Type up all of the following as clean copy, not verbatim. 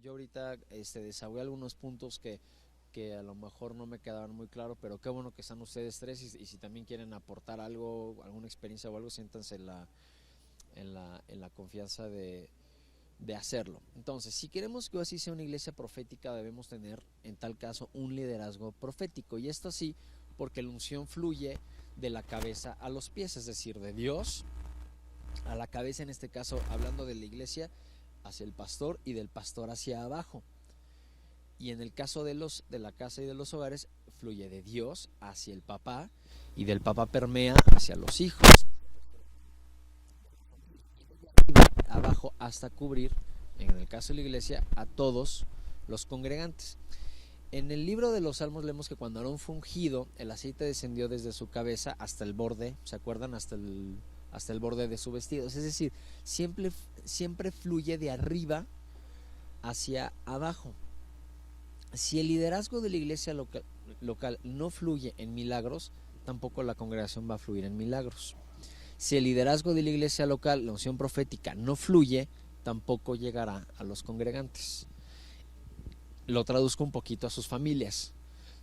yo ahorita desahogué algunos puntos que a lo mejor no me quedaban muy claros, pero qué bueno que están ustedes tres y si también quieren aportar algo, alguna experiencia o algo, siéntanse en la confianza de hacerlo. Entonces, si queremos que así sea una iglesia profética, debemos tener en tal caso un liderazgo profético, y esto así porque la unción fluye de la cabeza a los pies, es decir, de Dios a la cabeza, en este caso hablando de la iglesia, hacia el pastor y del pastor hacia abajo. Y en el caso de la casa y de los hogares, fluye de Dios hacia el papá y del papá permea hacia los hijos, abajo hasta cubrir, en el caso de la iglesia, a todos los congregantes. En el libro de los Salmos leemos que cuando Aarón fue ungido, el aceite descendió desde su cabeza hasta el borde, ¿se acuerdan? Hasta el borde de su vestido. Es decir, siempre fluye de arriba hacia abajo. Si el liderazgo de la iglesia local no fluye en milagros, tampoco la congregación va a fluir en milagros. Si el liderazgo de la iglesia local, la unción profética, no fluye, tampoco llegará a los congregantes. Lo traduzco un poquito a sus familias.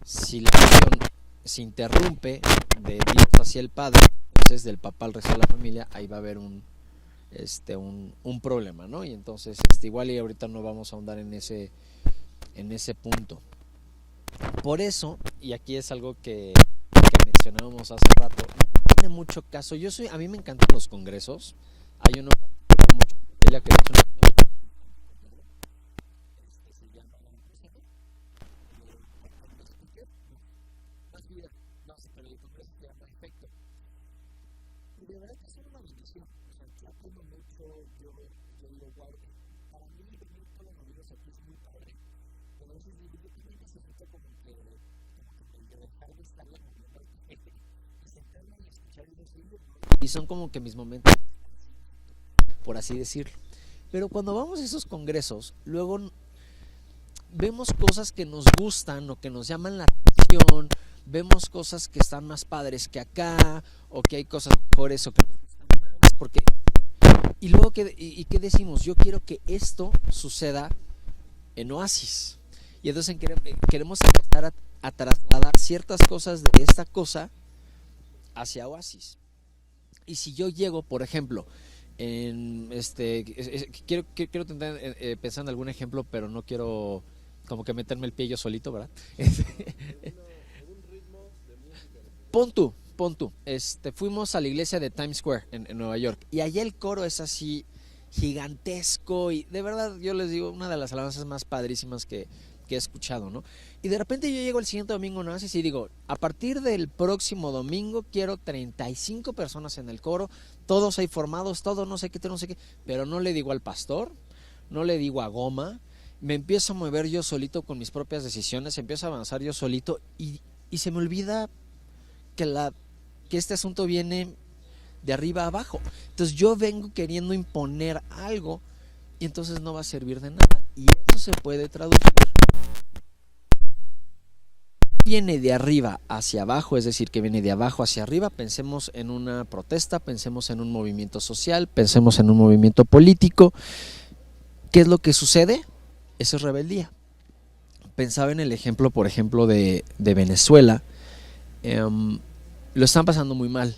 Si la unción se interrumpe de Dios hacia el Padre, entonces del papá al resto de la familia, ahí va a haber un problema, ¿no? Y entonces igual y ahorita no vamos a ahondar en ese punto. Por eso, y aquí es algo que mencionábamos hace rato, no tiene mucho caso. A mí me encantan los congresos. Hay uno mucho que de hecho se llama más vida, no sé, pero el congreso se llama Efecto. Y de verdad que es una bendición. O sea, yo aprendo mucho, yo digo, wow, para mí venir todos los videos aquí es muy padre. Pero a veces digo, yo también necesito como que dejar de estar la comunidad y sentarme y escuchar videos de ellos. Y son como que mis momentos, por así decirlo. Pero cuando vamos a esos congresos, luego vemos cosas que nos gustan o que nos llaman la atención, vemos cosas que están más padres que acá, o que hay cosas mejores o que nos gustan más, porque y luego ¿qué decimos? Yo quiero que esto suceda en Oasis. Y entonces queremos empezar a trasladar ciertas cosas de esta cosa hacia Oasis. Y si yo llego, por ejemplo, quiero intentar pensar en algún ejemplo, pero no quiero como que meterme el pie yo solito, ¿verdad? Pon tú, fuimos a la iglesia de Times Square en Nueva York, y allá el coro es así gigantesco, y de verdad yo les digo, una de las alabanzas más padrísimas que he escuchado, ¿no? Y de repente yo llego el siguiente domingo, ¿no? Así y digo, a partir del próximo domingo quiero 35 personas en el coro, todos ahí formados, todos no sé qué, pero no le digo al pastor, no le digo a Goma, me empiezo a mover yo solito con mis propias decisiones, empiezo a avanzar yo solito, y se me olvida que este asunto viene de arriba a abajo. Entonces yo vengo queriendo imponer algo, y entonces no va a servir de nada. Y eso se puede traducir. Viene de arriba hacia abajo, es decir, que viene de abajo hacia arriba. Pensemos en una protesta, pensemos en un movimiento social, pensemos en un movimiento político. ¿Qué es lo que sucede? Eso es rebeldía. Pensaba en el ejemplo, por ejemplo, de Venezuela. Lo están pasando muy mal.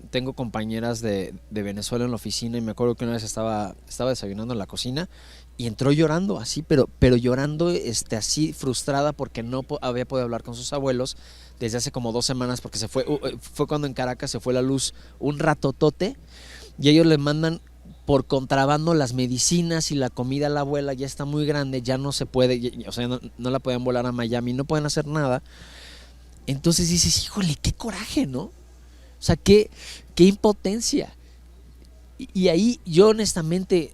Tengo compañeras de Venezuela en la oficina, y me acuerdo que una vez estaba desayunando en la cocina y entró llorando así, pero llorando así frustrada porque no había podido hablar con sus abuelos desde hace como 2 semanas, porque fue cuando en Caracas se fue la luz un ratotote, y ellos le mandan por contrabando las medicinas y la comida a la abuela. Ya está muy grande, ya no se puede, o sea, no la pueden volar a Miami, no pueden hacer nada. Entonces dices, híjole, qué coraje, ¿no? O sea, qué impotencia. Y ahí yo honestamente,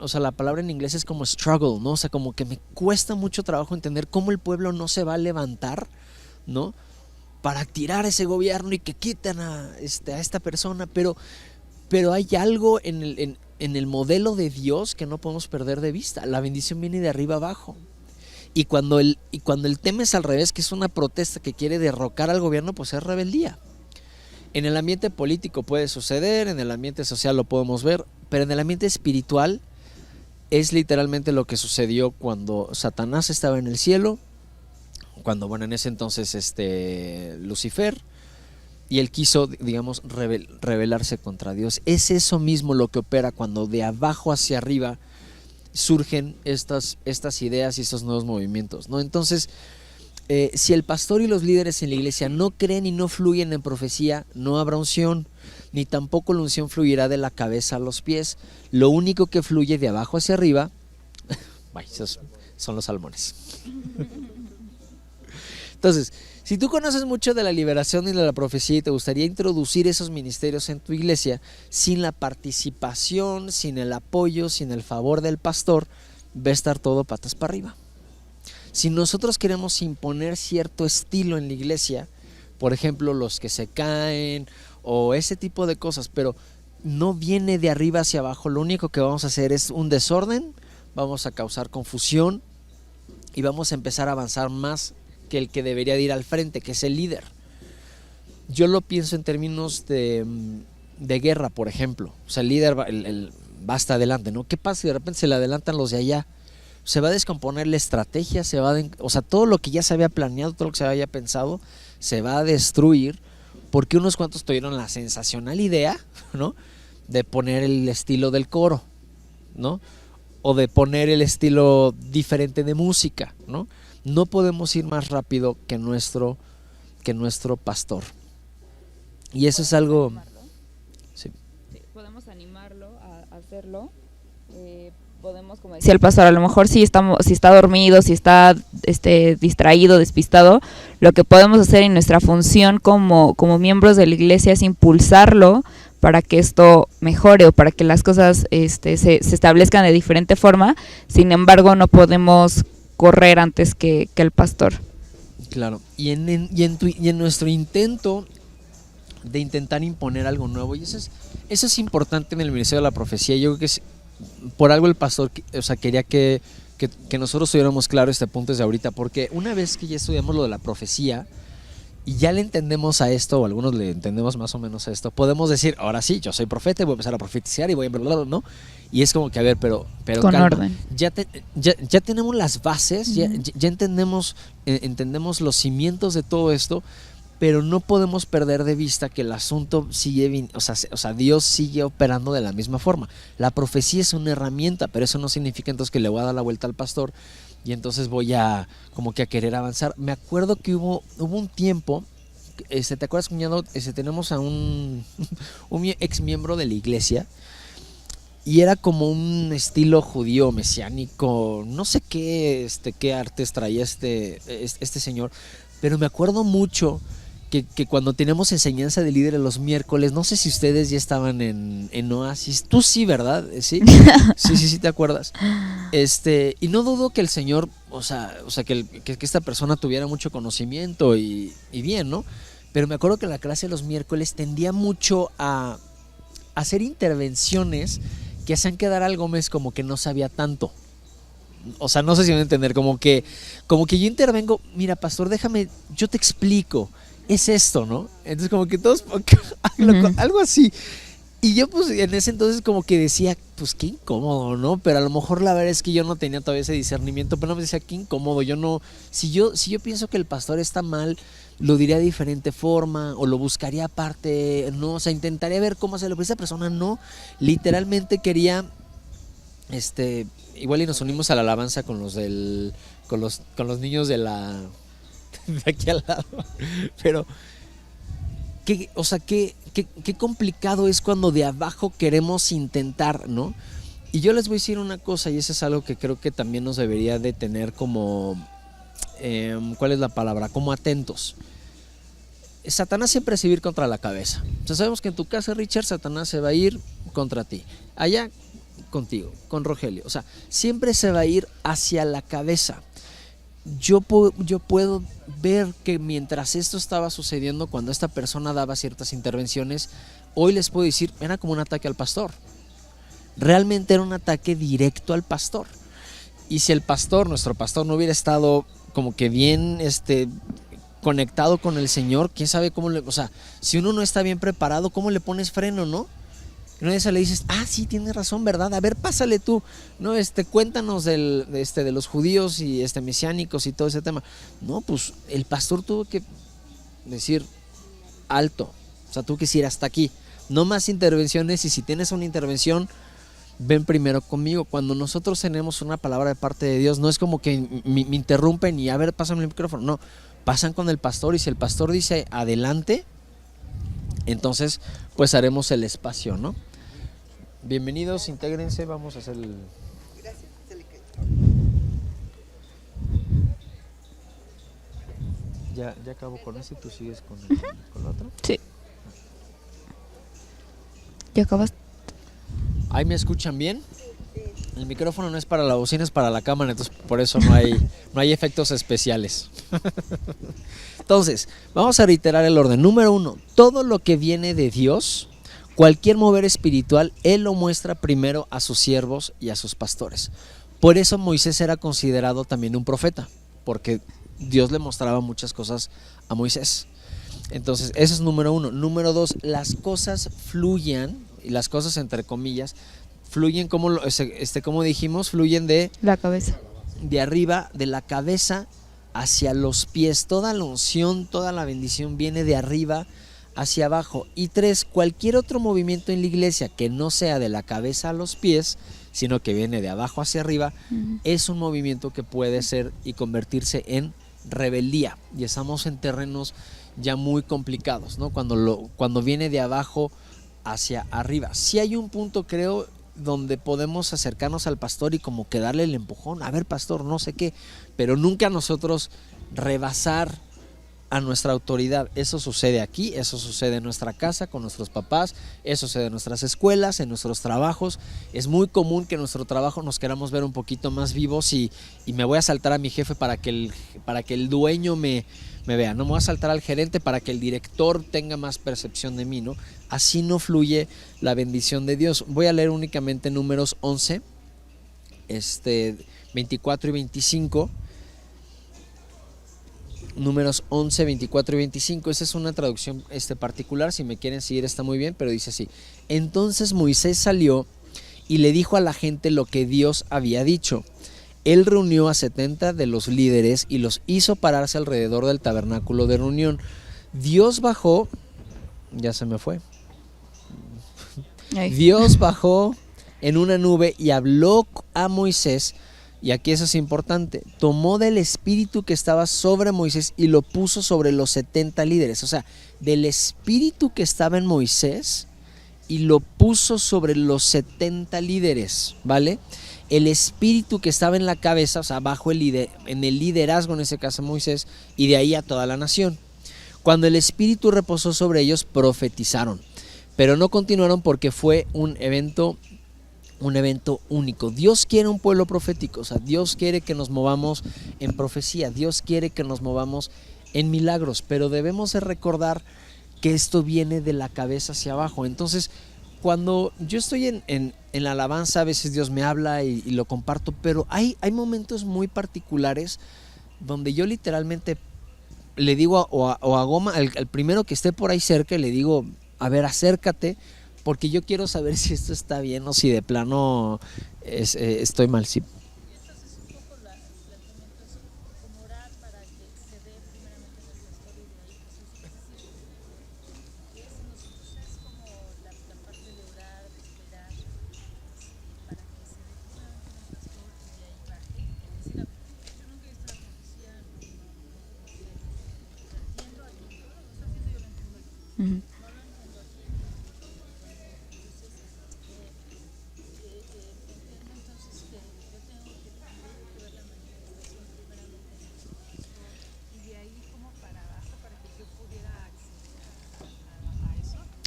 o sea, la palabra en inglés es como struggle, ¿no? O sea, como que me cuesta mucho trabajo entender cómo el pueblo no se va a levantar, ¿no? Para tirar ese gobierno y que quiten a esta persona, pero hay algo en el modelo de Dios que no podemos perder de vista. La bendición viene de arriba abajo. Y cuando el tema es al revés, que es una protesta que quiere derrocar al gobierno, pues es rebeldía. En el ambiente político puede suceder, en el ambiente social lo podemos ver, pero en el ambiente espiritual es literalmente lo que sucedió cuando Satanás estaba en el cielo, cuando, bueno, en ese entonces Lucifer, y él quiso, digamos, rebelarse contra Dios. Es eso mismo lo que opera cuando de abajo hacia arriba surgen estas ideas y estos nuevos movimientos, ¿no? Entonces, si el pastor y los líderes en la iglesia no creen y no fluyen en profecía, no habrá unción, ni tampoco la unción fluirá de la cabeza a los pies. Lo único que fluye de abajo hacia arriba, esos son los salmones. Entonces, si tú conoces mucho de la liberación y de la profecía y te gustaría introducir esos ministerios en tu iglesia, sin la participación, sin el apoyo, sin el favor del pastor, va a estar todo patas para arriba. Si nosotros queremos imponer cierto estilo en la iglesia, por ejemplo, los que se caen o ese tipo de cosas, pero no viene de arriba hacia abajo, lo único que vamos a hacer es un desorden, vamos a causar confusión y vamos a empezar a avanzar más que el que debería de ir al frente, que es el líder. Yo lo pienso en términos de guerra, por ejemplo. O sea, el líder va hasta adelante, ¿no? ¿Qué pasa si de repente se le adelantan los de allá? Se va a descomponer la estrategia, o sea, todo lo que ya se había planeado, todo lo que se había pensado, se va a destruir porque unos cuantos tuvieron la sensacional idea, ¿no?, de poner el estilo del coro, ¿no?, o de poner el estilo diferente de música, ¿no? No podemos ir más rápido que nuestro pastor. Y eso es algo... Sí. Sí, podemos animarlo a hacerlo. Podemos, como decía el pastor, a lo mejor si está dormido, si está distraído, despistado, lo que podemos hacer en nuestra función como miembros de la iglesia es impulsarlo para que esto mejore o para que las cosas se establezcan de diferente forma. Sin embargo, no podemos correr antes que el pastor. Claro, y en nuestro intento de intentar imponer algo nuevo, y eso es importante en el ministerio de la profecía. Yo creo que por algo el pastor, o sea, quería que nosotros tuviéramos claro este punto desde ahorita, porque una vez que ya estudiamos lo de la profecía y ya le entendemos a esto, o algunos le entendemos más o menos a esto, podemos decir, ahora sí, yo soy profeta y voy a empezar a profetizar y voy a... ¿no? Y es como que, a ver, pero con calma, orden. Ya tenemos las bases, uh-huh. ya entendemos los cimientos de todo esto, pero no podemos perder de vista que el asunto sigue, o sea, Dios sigue operando de la misma forma. La profecía es una herramienta, pero eso no significa entonces que le voy a dar la vuelta al pastor y entonces voy a como que a querer avanzar. Me acuerdo que hubo un tiempo, ¿te acuerdas, cuñado? Tenemos a un ex miembro de la iglesia y era como un estilo judío mesiánico, no sé qué artes traía este señor, pero me acuerdo mucho que cuando tenemos enseñanza de líderes los miércoles, no sé si ustedes ya estaban en Oasis, tú sí, ¿verdad? Sí, sí, ¿te acuerdas? Y no dudo que el Señor, o sea que esta persona tuviera mucho conocimiento y bien, ¿no? Pero me acuerdo que la clase de los miércoles tendía mucho a hacer intervenciones que hacían quedar al Gómez como que no sabía tanto. O sea, no sé si me van a entender, como que yo intervengo, mira, pastor, déjame, yo te explico, es esto, ¿no? Entonces como que todos, algo así. Y yo pues en ese entonces como que decía, pues qué incómodo, ¿no? Pero a lo mejor la verdad es que yo no tenía todavía ese discernimiento, pero no me decía, qué incómodo, yo no, si yo pienso que el pastor está mal, lo diría de diferente forma, o lo buscaría aparte, ¿no? O sea, intentaría ver cómo hacerlo, pero esa persona no, literalmente quería, igual y nos unimos a la alabanza con los con los niños de aquí al lado, pero qué complicado es cuando de abajo queremos intentar, ¿no? Y yo les voy a decir una cosa, y eso es algo que creo que también nos debería de tener como, ¿cuál es la palabra? Como atentos. Satanás siempre se va a ir contra la cabeza. O sea, sabemos que en tu casa, Richard, Satanás se va a ir contra ti. Allá contigo, con Rogelio. O sea, siempre se va a ir hacia la cabeza. Yo puedo ver que mientras esto estaba sucediendo, cuando esta persona daba ciertas intervenciones, hoy les puedo decir, era como un ataque al pastor. Realmente era un ataque directo al pastor. Y si nuestro pastor no hubiera estado como que bien conectado con el Señor, quién sabe cómo o sea, si uno no está bien preparado, ¿cómo le pones freno, no? Y una de esas le dices, sí, tienes razón, ¿verdad? A ver, pásale tú, ¿no? Cuéntanos de los judíos y mesiánicos y todo ese tema. No, pues el pastor tuvo que decir alto, o sea, tuvo que decir hasta aquí. No más intervenciones, y si tienes una intervención, ven primero conmigo. Cuando nosotros tenemos una palabra de parte de Dios, no es como que me interrumpen y a ver, pásame el micrófono. No, pasan con el pastor, y si el pastor dice adelante, entonces pues haremos el espacio, ¿no? Bienvenidos, intégrense, vamos a hacer el... Gracias, se le cayó. Ya acabo con eso y tú sigues con la otra. Sí. ¿Ya acabas? ¿Ahí me escuchan bien? El micrófono no es para la bocina, es para la cámara, entonces por eso no hay efectos especiales. Entonces, vamos a reiterar el orden. Número 1, todo lo que viene de Dios, cualquier mover espiritual, Él lo muestra primero a sus siervos y a sus pastores. Por eso Moisés era considerado también un profeta, porque Dios le mostraba muchas cosas a Moisés. Entonces, eso es número 1. Número 2, las cosas fluyen, y las cosas entre comillas, fluyen como dijimos, fluyen de La cabeza. de arriba, de la cabeza hacia los pies. Toda la unción, toda la bendición viene de arriba hacia abajo. Y 3, cualquier otro movimiento en la iglesia que no sea de la cabeza a los pies, sino que viene de abajo hacia arriba, es un movimiento que puede ser y convertirse en rebeldía. Y estamos en terrenos ya muy complicados, ¿no? Cuando viene de abajo hacia arriba. Sí hay un punto, creo, donde podemos acercarnos al pastor y como que darle el empujón, a ver, pastor, no sé qué, pero nunca nosotros rebasar a nuestra autoridad. Eso sucede aquí, eso sucede en nuestra casa, con nuestros papás, eso sucede en nuestras escuelas, en nuestros trabajos. Es muy común que en nuestro trabajo nos queramos ver un poquito más vivos y me voy a saltar a mi jefe para que el dueño me vea, no me voy a saltar al gerente para que el director tenga más percepción de mí, ¿no? Así no fluye la bendición de Dios. Voy a leer únicamente Números 11, 24 y 25. Números 11, 24 y 25. Esa es una traducción particular, si me quieren seguir está muy bien, pero dice así: entonces Moisés salió y le dijo a la gente lo que Dios había dicho. Él reunió a 70 de los líderes y los hizo pararse alrededor del tabernáculo de reunión. Dios bajó, ya se me fue. Dios bajó en una nube y habló a Moisés. Y aquí eso es importante, tomó del espíritu que estaba sobre Moisés y lo puso sobre los 70 líderes, o sea, del espíritu que estaba en Moisés y lo puso sobre los 70 líderes, ¿vale? El espíritu que estaba en la cabeza, o sea, en el liderazgo en ese caso Moisés, y de ahí a toda la nación. Cuando el espíritu reposó sobre ellos, profetizaron, pero no continuaron porque fue un evento único. Dios quiere un pueblo profético, o sea, Dios quiere que nos movamos en profecía, Dios quiere que nos movamos en milagros, pero debemos de recordar que esto viene de la cabeza hacia abajo. Entonces, cuando yo estoy en la alabanza, a veces Dios me habla y lo comparto, pero hay momentos muy particulares donde yo literalmente le digo a Goma, al primero que esté por ahí cerca, le digo, a ver, acércate, porque yo quiero saber si esto está bien o si de plano estoy mal. Sí. Entonces un poco la planteamiento es como orar para que se dé primeramente en el pastor y de ahí pues es decir, nosotros es como la parte de orar, de esperar, para que se dé primeramente en el pastor y de ahí baje. Es decir, yo nunca he visto la profecía entiendo aquí, todo lo que está haciendo yo lo entiendo aquí. No lo entiendo aquí.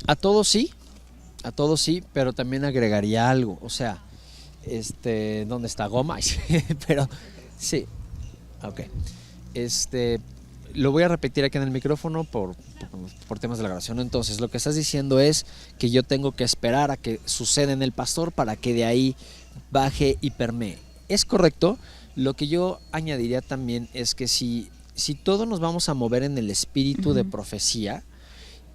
A todos sí, pero también agregaría algo, o sea, ¿dónde está Goma? Pero sí, ok. Lo voy a repetir aquí en el micrófono por temas de la grabación. Entonces, lo que estás diciendo es que yo tengo que esperar a que suceda en el pastor para que de ahí baje y permee. Es correcto. Lo que yo añadiría también es que si todos nos vamos a mover en el espíritu de profecía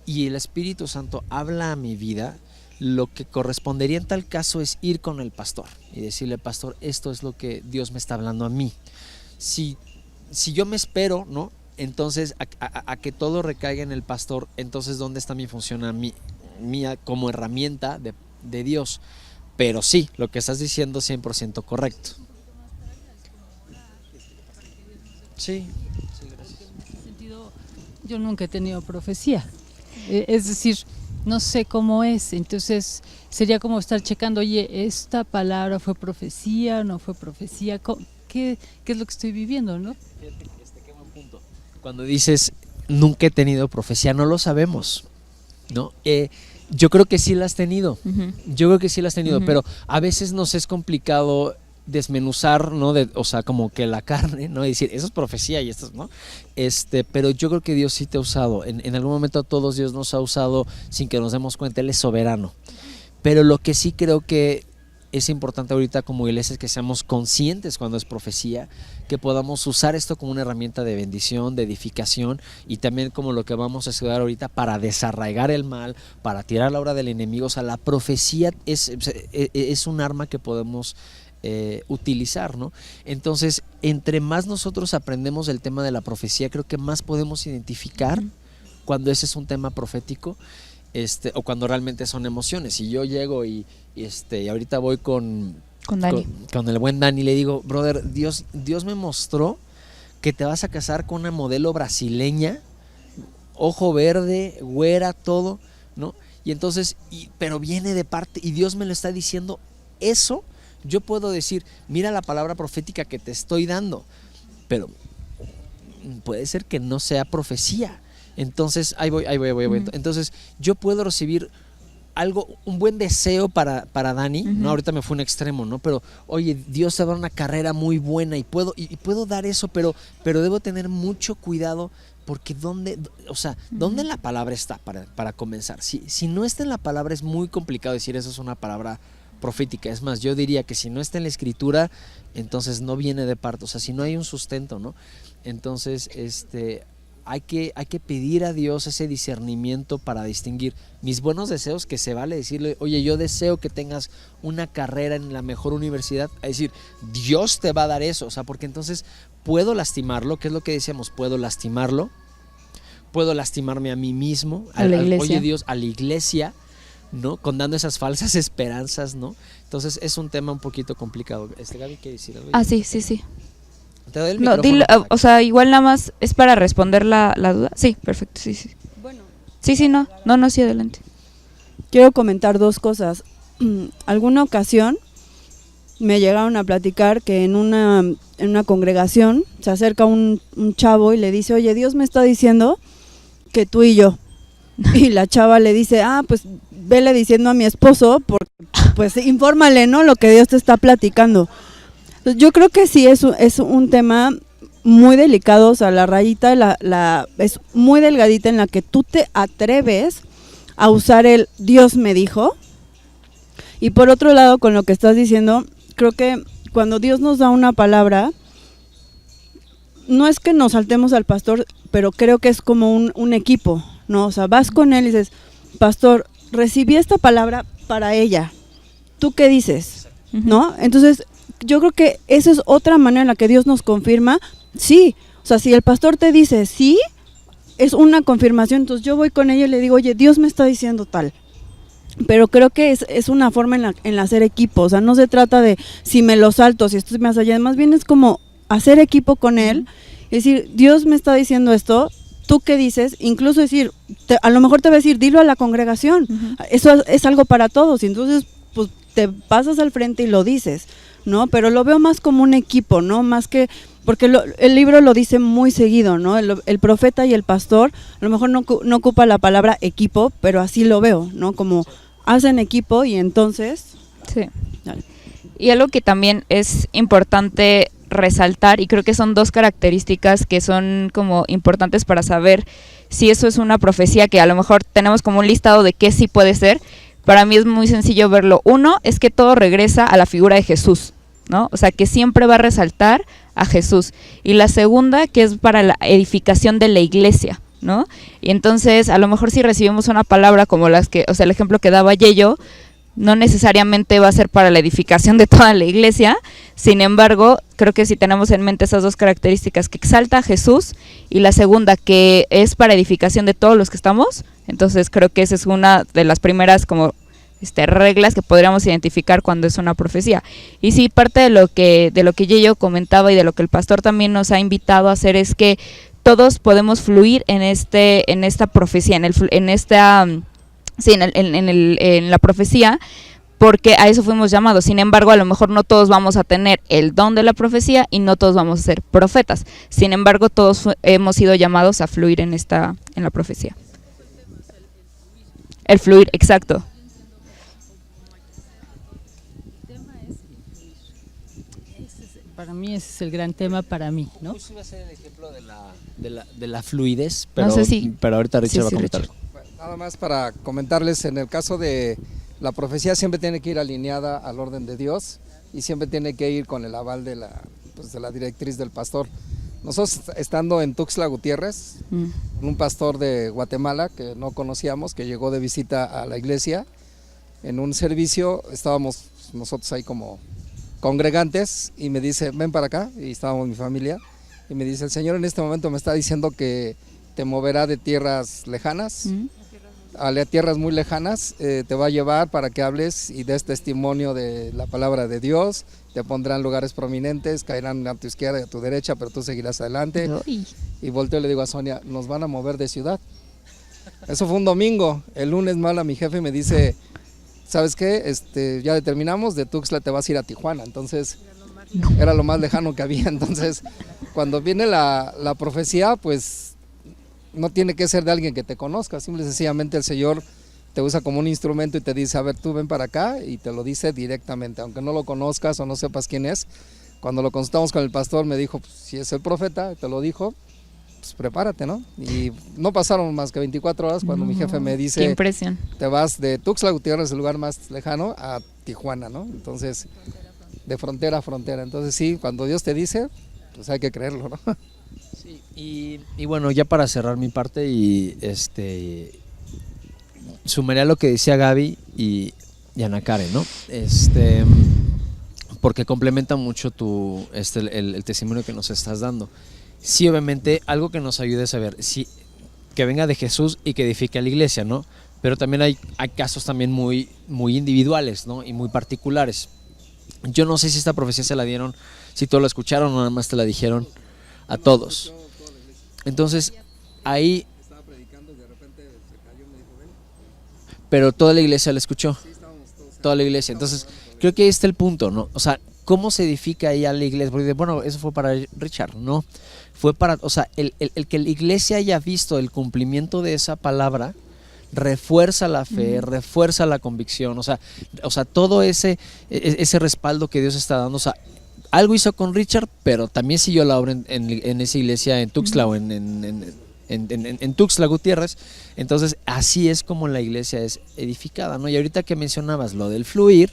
y el Espíritu Santo habla a mi vida, lo que correspondería en tal caso es ir con el pastor y decirle: pastor, esto es lo que Dios me está hablando a mí. Si yo me espero, ¿no?, entonces a que todo recaiga en el pastor, entonces ¿dónde está mi función mía como herramienta de Dios? Pero sí, lo que estás diciendo es 100% correcto. Sí, gracias. En ese sentido, yo nunca he tenido profecía. Es decir, no sé cómo es. Entonces, sería como estar checando, oye, ¿esta palabra fue profecía, no fue profecía? ¿Qué es lo que estoy viviendo, no? Fíjate, qué buen punto. Cuando dices, nunca he tenido profecía, no lo sabemos, ¿no? Yo creo que sí la has tenido. Yo creo que sí la has tenido, pero a veces nos es complicado desmenuzar, ¿no? O sea, como que la carne, ¿no? Y decir, eso es profecía y esto es, ¿no? Pero yo creo que Dios sí te ha usado. En algún momento a todos Dios nos ha usado sin que nos demos cuenta. Él es soberano. Pero lo que sí creo que es importante ahorita como iglesia es que seamos conscientes cuando es profecía, que podamos usar esto como una herramienta de bendición, de edificación, y también como lo que vamos a estudiar ahorita para desarraigar el mal, para tirar la obra del enemigo. O sea, la profecía es un arma que podemos utilizar, ¿no? Entonces, entre más nosotros aprendemos el tema de la profecía, creo que más podemos identificar cuando ese es un tema profético, o cuando realmente son emociones. Si yo llego y ahorita voy con Dani, con el buen Dani, le digo: brother, Dios me mostró que te vas a casar con una modelo brasileña, ojo verde, güera, todo, ¿no? Y entonces, pero viene de parte, y Dios me lo está diciendo. Eso yo puedo decir: mira la palabra profética que te estoy dando, pero puede ser que no sea profecía. Entonces, ahí voy. Entonces, yo puedo recibir algo, un buen deseo para Dani, ¿no? Ahorita me fue un extremo, ¿no? Pero, oye, Dios te va a dar una carrera muy buena y puedo dar eso, pero debo tener mucho cuidado, porque ¿dónde en la palabra está para comenzar? Si no está en la palabra, es muy complicado decir eso es una palabra profética. Es más, yo diría que si no está en la escritura, entonces no viene de parte. O sea, si no hay un sustento, ¿no? Entonces, hay que pedir a Dios ese discernimiento para distinguir mis buenos deseos, que se vale decirle: oye, yo deseo que tengas una carrera en la mejor universidad. Es decir, Dios te va a dar eso. O sea, porque entonces puedo lastimarlo, que es lo que decíamos, puedo lastimarlo, puedo lastimarme a mí mismo, oye, Dios, a la iglesia, ¿no? Con dando esas falsas esperanzas, ¿no? Entonces es un tema un poquito complicado. Gaby, ¿qué decir algo? Sí. Te doy el No, micrófono. o sea, igual nada más es para responder la duda. Sí, perfecto, sí. Bueno, Sí, no, sí, adelante. quiero comentar dos cosas. Alguna ocasión me llegaron a platicar que en una congregación se acerca un chavo y le dice: oye, Dios me está diciendo que tú y yo. Y la chava le dice: pues vele diciendo a mi esposo, porque pues infórmale, ¿no?, lo que Dios te está platicando. Entonces, yo creo que sí es un tema muy delicado. O sea, la rayita es muy delgadita, en la que tú te atreves a usar el Dios me dijo. Y por otro lado, con lo que estás diciendo, creo que cuando Dios nos da una palabra, no es que nos saltemos al pastor, pero creo que es como un equipo, ¿no? O sea, vas con él y dices: pastor, recibí esta palabra para ella, ¿tú qué dices? ¿No? Entonces, yo creo que esa es otra manera en la que Dios nos confirma. Sí, o sea, si el pastor te dice sí, es una confirmación. Entonces yo voy con ella y le digo: oye, Dios me está diciendo tal. Pero creo que es una forma en la hacer equipo. O sea, no se trata de si me lo salto, si esto es más allá. Más bien es como hacer equipo con él. Es decir, Dios me está diciendo esto, ¿tú qué dices? Incluso decir, a lo mejor te va a decir: dilo a la congregación. Eso es algo para todos. Y entonces, pues, te pasas al frente y lo dices, ¿no? Pero lo veo más como un equipo, ¿no? Más que, porque el libro lo dice muy seguido, ¿no? El profeta y el pastor, a lo mejor no ocupa la palabra equipo, pero así lo veo, ¿no? Como hacen equipo y entonces... Sí. Y algo que también es importante resaltar, y creo que son dos características que son como importantes para saber si eso es una profecía, que a lo mejor tenemos como un listado de qué sí puede ser. Para mí es muy sencillo verlo. Uno es que todo regresa a la figura de Jesús, ¿no? O sea, que siempre va a resaltar a Jesús. Y la segunda, que es para la edificación de la iglesia, ¿no? Y entonces, a lo mejor si recibimos una palabra como las que, o sea, el ejemplo que daba Yello, no necesariamente va a ser para la edificación de toda la iglesia. Sin embargo, creo que si tenemos en mente esas dos características, que exalta a Jesús, y la segunda, que es para edificación de todos los que estamos, entonces creo que esa es una de las primeras como reglas que podríamos identificar cuando es una profecía. Y sí, parte de lo que Yello comentaba y de lo que el pastor también nos ha invitado a hacer es que todos podemos fluir en esta profecía, en la profecía, porque a eso fuimos llamados. Sin embargo, a lo mejor no todos vamos a tener el don de la profecía y no todos vamos a ser profetas. Sin embargo, todos hemos sido llamados a fluir en la profecía. El fluir, exacto. Para mí ese es el gran tema para mí, ¿no? Justo iba a ser el ejemplo de la fluidez, pero, No sé si- pero ahorita Richard sí, va a sí, comentar. Richard. Bueno, nada más para comentarles, en el caso de la profecía siempre tiene que ir alineada al orden de Dios y siempre tiene que ir con el aval de la directriz del pastor. Nosotros estando en Tuxtla Gutiérrez, un pastor de Guatemala que no conocíamos, que llegó de visita a la iglesia, en un servicio estábamos nosotros ahí como congregantes y me dice, ven para acá, y estábamos mi familia, y me dice, el Señor en este momento me está diciendo que te moverá de tierras lejanas, a tierras muy lejanas, te va a llevar para que hables y des testimonio de la palabra de Dios, te pondrán en lugares prominentes, caerán a tu izquierda y a tu derecha, pero tú seguirás adelante. Uy. Y volteo y le digo a Sonia, nos van a mover de ciudad. Eso fue un domingo. El lunes me habla mi jefe y me dice, ¿sabes qué? Ya determinamos, de Tuxtla te vas a ir a Tijuana. Entonces, era lo más lejano que había. Entonces, cuando viene la profecía, pues no tiene que ser de alguien que te conozca. Simple y sencillamente el Señor te usa como un instrumento y te dice, a ver, tú ven para acá, y te lo dice directamente, aunque no lo conozcas o no sepas quién es. Cuando lo consultamos con el pastor, me dijo, pues, si es el profeta, te lo dijo, pues prepárate, ¿no? Y no pasaron más que 24 horas cuando mi jefe me Qué dice, impresión. te vas de Tuxtla Gutiérrez, el lugar más lejano, a Tijuana, ¿no? Entonces, de frontera a frontera. Entonces sí, cuando Dios te dice, pues hay que creerlo, ¿no? Sí, y bueno, ya para cerrar mi parte y sumaría lo que decía Gaby y Ana Karen, ¿no? Porque complementa mucho el testimonio que nos estás dando. Sí, obviamente, algo que nos ayude a saber, sí, que venga de Jesús y que edifique a la iglesia, ¿no? Pero también hay casos también muy, muy individuales, ¿no? Y muy particulares. Yo no sé si esta profecía se la dieron, si todos la escucharon o nada más te la dijeron a todos. Entonces, ahí... Pero toda la iglesia la escuchó. Toda la iglesia. Entonces, creo que ahí está el punto, ¿no? O sea, ¿cómo se edifica ahí a la iglesia? Porque, bueno, eso fue para Richard, ¿no? Fue para, o sea, el que la iglesia haya visto el cumplimiento de esa palabra refuerza la fe, refuerza la convicción, o sea, todo ese respaldo que Dios está dando, o sea, algo hizo con Richard, pero también siguió la obra en esa iglesia en Tuxtla o en Tuxtla Gutiérrez. Entonces así es como la iglesia es edificada, ¿no? Y ahorita que mencionabas lo del fluir,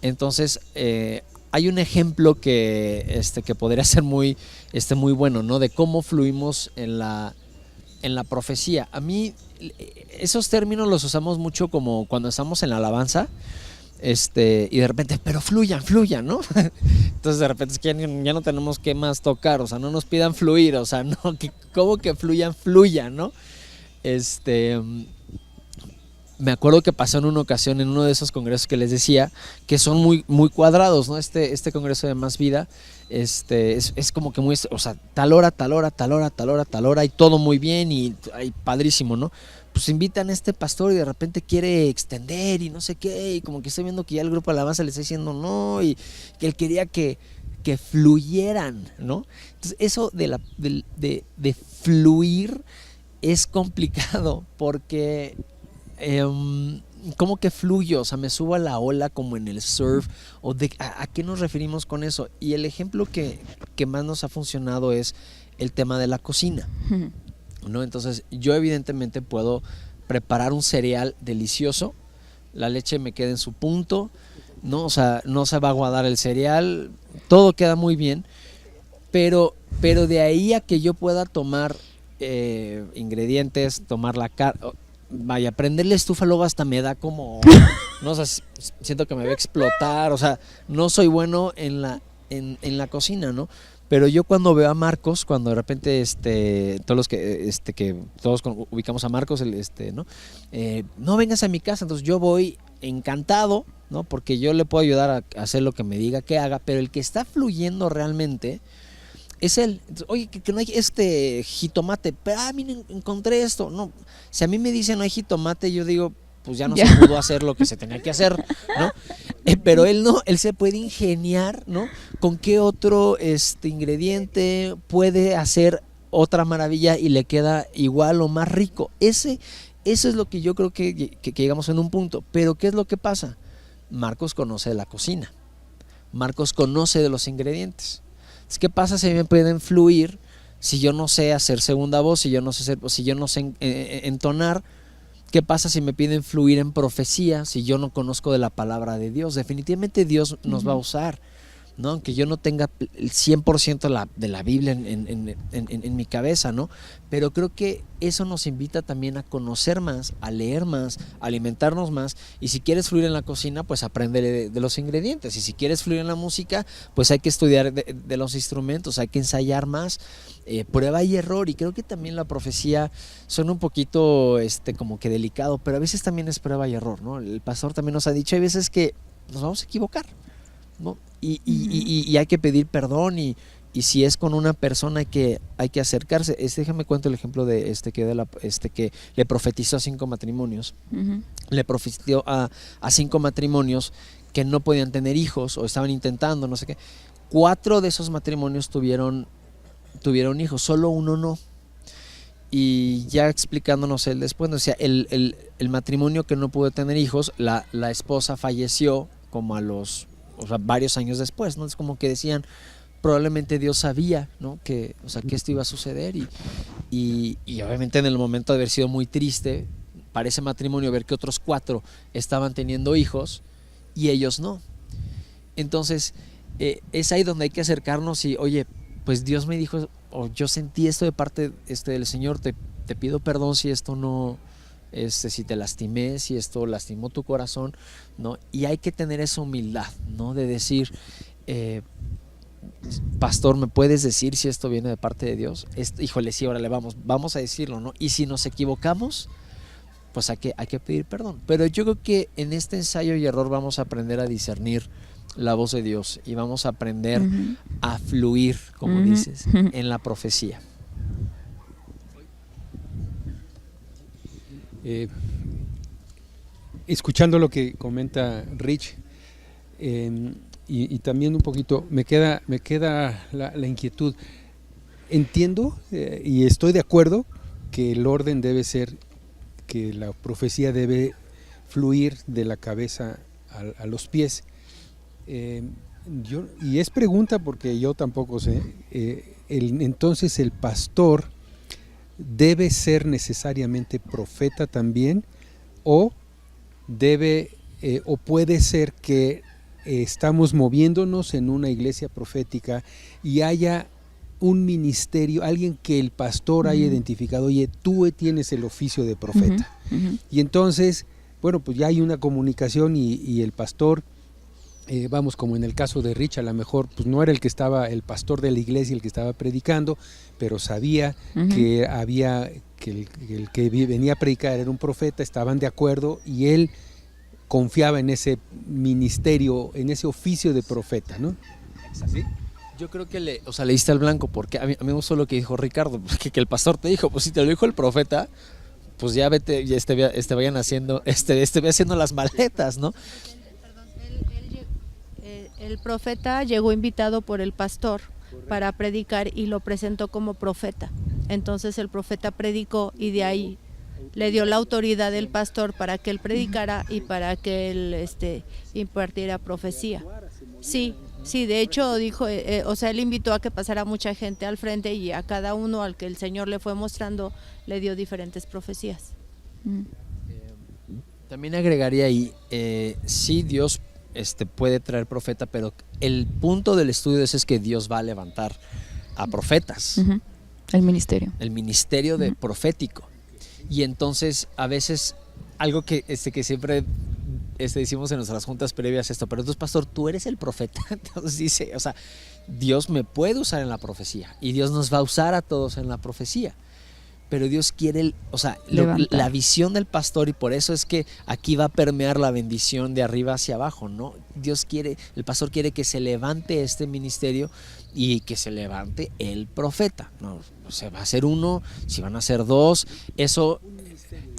entonces hay un ejemplo que podría ser muy bueno, ¿no? De cómo fluimos en la profecía. A mí esos términos los usamos mucho como cuando estamos en la alabanza, y de repente, pero fluyan, ¿no? Entonces de repente es que ya no tenemos que más tocar, o sea, no nos pidan fluir, o sea, no, ¿cómo que fluyan, ¿no? Me acuerdo que pasó en una ocasión en uno de esos congresos que les decía, que son muy, muy cuadrados, ¿no? Este congreso de Más Vida, es como que muy, o sea, tal hora, y todo muy bien y padrísimo, ¿no? Pues invitan a este pastor y de repente quiere extender y no sé qué, y como que estoy viendo que ya el grupo de alabanza le está diciendo no, y que él quería que fluyeran, ¿no? Entonces eso de fluir es complicado porque ¿cómo que fluyo? O sea, me subo a la ola como en el surf, o ¿a qué nos referimos con eso? Y el ejemplo que más nos ha funcionado es el tema de la cocina, ¿no? Entonces yo evidentemente puedo preparar un cereal delicioso, la leche me queda en su punto, ¿no? O sea, no se va a aguadar el cereal, todo queda muy bien, pero de ahí a que yo pueda tomar ingredientes, tomar la carne. Vaya, prender la estufa luego hasta me da como, no sé, siento que me va a explotar, o sea, no soy bueno en la cocina, ¿no? Pero yo cuando veo a Marcos, cuando de repente todos los que todos ubicamos a Marcos, ¿no? No vengas a mi casa, entonces yo voy encantado, ¿no? Porque yo le puedo ayudar a hacer lo que me diga que haga, pero el que está fluyendo realmente es él. Entonces, oye, que no hay jitomate, pero miren, encontré esto. No, si a mí me dicen no hay jitomate, yo digo, pues ya no se pudo hacer lo que se tenía que hacer, ¿no? Pero él no, él se puede ingeniar, ¿no? Con qué otro ingrediente puede hacer otra maravilla y le queda igual o más rico. Eso es lo que yo creo que llegamos en un punto. Pero ¿qué es lo que pasa? Marcos conoce de la cocina. Marcos conoce de los ingredientes. ¿Qué pasa si me pueden fluir si yo no sé hacer segunda voz, si yo no sé entonar? ¿Qué pasa si me piden fluir en profecía si yo no conozco de la palabra de Dios? Definitivamente Dios nos va a usar, ¿no? Aunque yo no tenga el 100% de la Biblia en mi cabeza, ¿no? Pero creo que eso nos invita también a conocer más, a leer más, a alimentarnos más. Y si quieres fluir en la cocina, pues aprende de los ingredientes. Y si quieres fluir en la música, pues hay que estudiar de los instrumentos, hay que ensayar más, prueba y error. Y creo que también la profecía suena un poquito como que delicado, pero a veces también es prueba y error, ¿no? El pastor también nos ha dicho, hay veces que nos vamos a equivocar, ¿no? Y hay que pedir perdón y si es con una persona hay que acercarse. Déjame cuento el ejemplo de que le profetizó a 5 matrimonios. Le profetizó a 5 matrimonios que no podían tener hijos o estaban intentando, no sé qué. 4 de esos matrimonios tuvieron hijos, solo uno no. Y ya explicándonos él después, o sea, el matrimonio que no pudo tener hijos, la esposa falleció como varios años después, ¿no? Es como que decían, probablemente Dios sabía, ¿no? Que esto iba a suceder y obviamente en el momento de haber sido muy triste para ese matrimonio ver que otros 4 estaban teniendo hijos y ellos no. Entonces es ahí donde hay que acercarnos y, oye, pues Dios me dijo, o yo sentí esto de parte del Señor, te pido perdón si esto no, si te lastimé, si esto lastimó tu corazón, ¿no? Y hay que tener esa humildad, ¿no? De decir, pastor, ¿me puedes decir si esto viene de parte de Dios? Híjole, sí, órale, vamos a decirlo, ¿no? Y si nos equivocamos, pues hay que pedir perdón. Pero yo creo que en este ensayo y error vamos a aprender a discernir la voz de Dios y vamos a aprender a fluir, como dices, en la profecía. Escuchando lo que comenta Rich, y también un poquito me queda la inquietud. Entiendo y estoy de acuerdo que el orden debe ser que la profecía debe fluir de la cabeza a los pies. Y es pregunta porque yo tampoco sé. Entonces el pastor debe ser necesariamente profeta también, o puede ser que estamos moviéndonos en una iglesia profética y haya un ministerio, alguien que el pastor haya identificado, oye, tú tienes el oficio de profeta. Y entonces, bueno, pues ya hay una comunicación y el pastor, vamos, como en el caso de Rich, a lo mejor pues no era el pastor de la iglesia el que estaba predicando, pero sabía que había, que el que venía a predicar era un profeta, estaban de acuerdo y él confiaba en ese ministerio, en ese oficio de profeta, ¿no? ¿Sí? Yo creo que leíste al blanco, porque a mí me gustó lo que dijo Ricardo, que el pastor te dijo, pues si te lo dijo el profeta, pues ya vete, ya vayan haciendo, ve haciendo las maletas, ¿no? El profeta llegó invitado por el pastor para predicar y lo presentó como profeta. Entonces el profeta predicó y de ahí le dio la autoridad del pastor para que él predicara y para que él impartiera profecía. Sí, de hecho dijo, él invitó a que pasara mucha gente al frente y a cada uno al que el Señor le fue mostrando le dio diferentes profecías. También agregaría ahí, sí, Dios puede traer profeta, pero el punto del estudio es que Dios va a levantar a profetas. El ministerio de profético. Y entonces a veces algo que siempre decimos en nuestras juntas previas esto, pero entonces pastor, tú eres el profeta. Entonces dice, o sea, Dios me puede usar en la profecía y Dios nos va a usar a todos en la profecía. Pero Dios quiere, la visión del pastor, y por eso es que aquí va a permear la bendición de arriba hacia abajo, ¿no? El pastor quiere que se levante este ministerio y que se levante el profeta, ¿no? Se va a hacer uno, si van a ser dos, eso...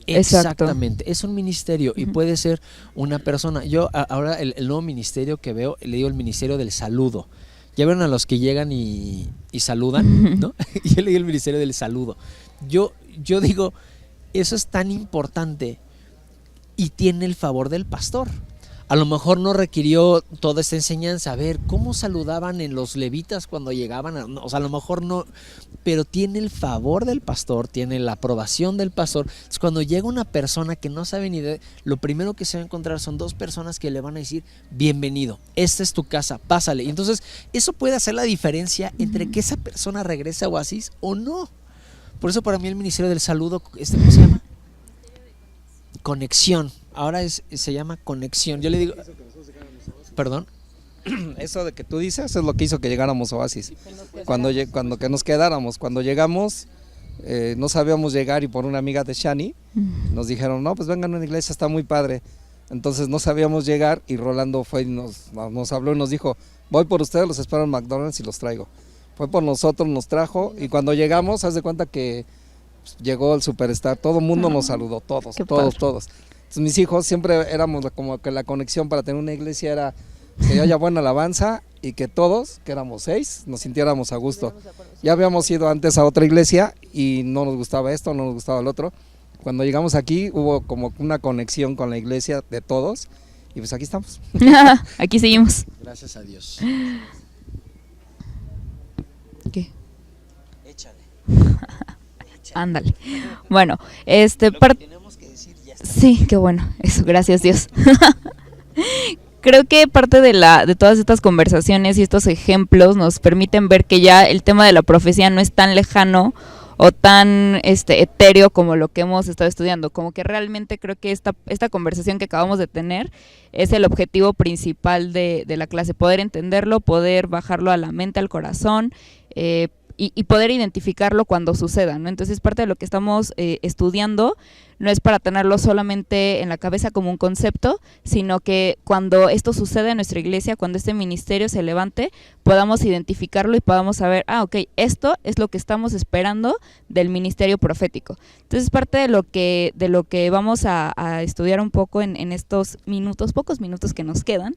Exactamente, es un ministerio y puede ser una persona. Yo ahora el nuevo ministerio que veo, le digo el ministerio del saludo. Ya vieron a los que llegan y saludan, ¿no? Yo le digo el ministerio del saludo. Yo digo, eso es tan importante y tiene el favor del pastor. A lo mejor no requirió toda esta enseñanza, a ver cómo saludaban en los levitas cuando llegaban, o sea, a lo mejor no, pero tiene el favor del pastor, tiene la aprobación del pastor. Entonces, cuando llega una persona que no sabe ni de, lo primero que se va a encontrar son dos personas que le van a decir, bienvenido, esta es tu casa, pásale. Y entonces, eso puede hacer la diferencia entre que esa persona regrese a Oasis o no. Por eso para mí el ministerio del saludo, ¿cómo se llama? Conexión. Ahora se llama conexión. Yo le digo, perdón. Eso de que tú dices es lo que hizo que llegáramos a Oasis. Cuando que nos quedáramos, cuando llegamos, no sabíamos llegar y por una amiga de Shani nos dijeron, no, pues vengan a una iglesia, está muy padre. Entonces no sabíamos llegar y Rolando fue y nos habló y nos dijo, voy por ustedes, los espero en McDonald's y los traigo. Fue por nosotros, nos trajo y cuando llegamos, haz de cuenta que llegó el superstar, todo el mundo nos saludó, todos. Entonces mis hijos siempre éramos como que la conexión para tener una iglesia era que haya buena alabanza y que todos, que éramos 6, nos sintiéramos a gusto. Ya habíamos ido antes a otra iglesia y no nos gustaba esto, no nos gustaba el otro. Cuando llegamos aquí hubo como una conexión con la iglesia de todos y pues aquí estamos. Aquí seguimos. Gracias a Dios. ¿Qué? Échale. Ándale. Bueno, tenemos que decir ya está. Sí, qué bueno, eso, gracias Dios. Creo que parte de todas estas conversaciones y estos ejemplos nos permiten ver que ya el tema de la profecía no es tan lejano o tan etéreo como lo que hemos estado estudiando, como que realmente creo que esta conversación que acabamos de tener es el objetivo principal de la clase, poder entenderlo, poder bajarlo a la mente, al corazón, y poder identificarlo cuando suceda, ¿no? Entonces parte de lo que estamos estudiando no es para tenerlo solamente en la cabeza como un concepto, sino que cuando esto suceda en nuestra iglesia, cuando este ministerio se levante, podamos identificarlo y podamos saber, ok, esto es lo que estamos esperando del ministerio profético. Entonces parte de lo que vamos a estudiar un poco en estos pocos minutos que nos quedan.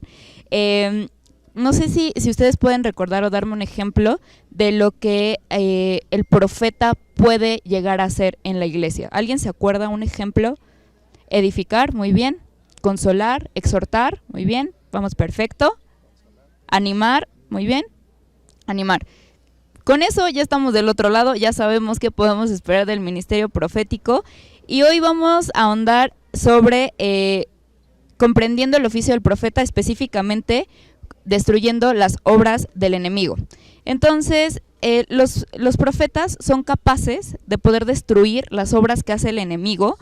No sé si ustedes pueden recordar o darme un ejemplo de lo que el profeta puede llegar a hacer en la iglesia. ¿Alguien se acuerda un ejemplo? Edificar, muy bien. Consolar, exhortar, muy bien. Vamos, perfecto. Animar, muy bien. Animar. Con eso ya estamos del otro lado, ya sabemos qué podemos esperar del ministerio profético. Y hoy vamos a ahondar sobre comprendiendo el oficio del profeta, específicamente destruyendo las obras del enemigo. Entonces, los profetas son capaces de poder destruir las obras que hace el enemigo,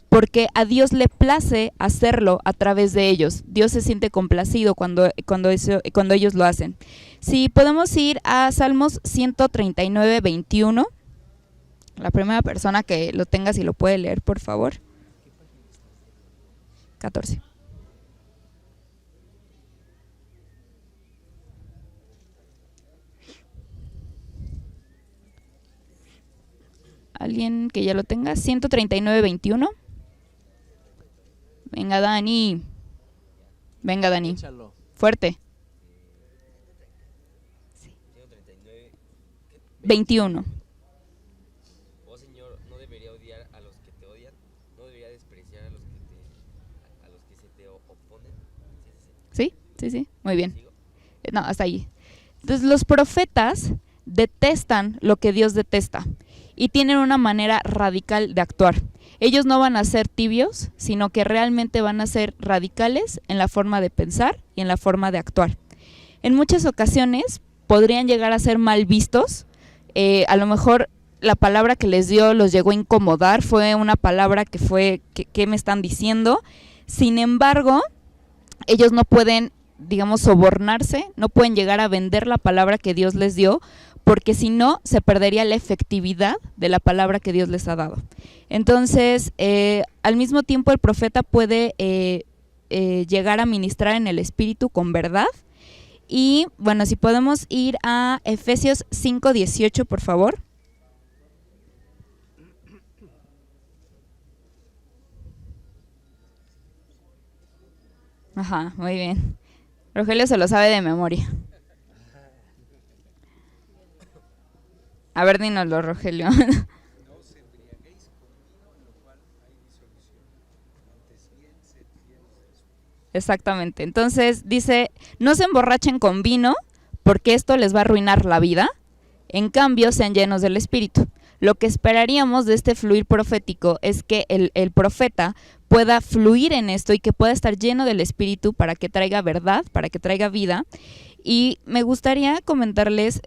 porque a Dios le place hacerlo a través de ellos. Dios se siente complacido cuando ellos lo hacen. Si podemos ir a Salmos 139, 21, la primera persona que lo tenga, si lo puede leer, por favor. 14. ¿Alguien que ya lo tenga? 139, 21. Venga, Dani. Venga, Dani. Échalo. Fuerte. 21. Oh Señor, no debería odiar a los que te odian, no debería despreciar a los que se te oponen. Sí, muy bien. No, hasta ahí. Entonces, los profetas detestan lo que Dios detesta y tienen una manera radical de actuar. Ellos no van a ser tibios, sino que realmente van a ser radicales en la forma de pensar y en la forma de actuar. En muchas ocasiones podrían llegar a ser mal vistos, a lo mejor la palabra que les dio los llegó a incomodar, fue una palabra que fue, ¿qué me están diciendo? Sin embargo, ellos no pueden, digamos, sobornarse, no pueden llegar a vender la palabra que Dios les dio, porque si no, se perdería la efectividad de la palabra que Dios les ha dado. Entonces, al mismo tiempo el profeta puede llegar a ministrar en el Espíritu con verdad. Y bueno, si podemos ir a Efesios 5:18, por favor. Ajá, muy bien. Rogelio se lo sabe de memoria. A ver, dínoslo, Rogelio. Exactamente. Entonces dice, no se emborrachen con vino, porque esto les va a arruinar la vida. En cambio, sean llenos del Espíritu. Lo que esperaríamos de este fluir profético es que el profeta pueda fluir en esto y que pueda estar lleno del Espíritu para que traiga verdad, para que traiga vida. Y me gustaría comentarles,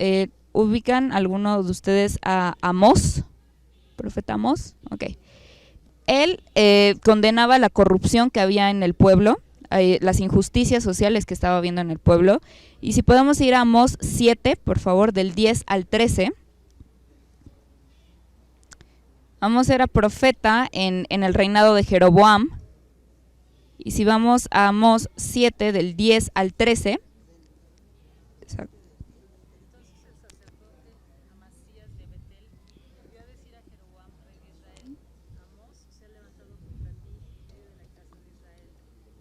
¿ubican alguno de ustedes a Amós? ¿Profeta Amós? Ok. Él condenaba la corrupción que había en el pueblo, las injusticias sociales que estaba habiendo en el pueblo. Y si podemos ir a Amós 7, por favor, del 10 al 13. Amós era profeta en el reinado de Jeroboam. Y si vamos a Amós 7, del 10 al 13. Exacto. Entonces el sacerdote Amasías de Betel volvió a decir a Jeroboam, rey de Israel: Amós se ha levantado contra ti en medio de la casa de Israel.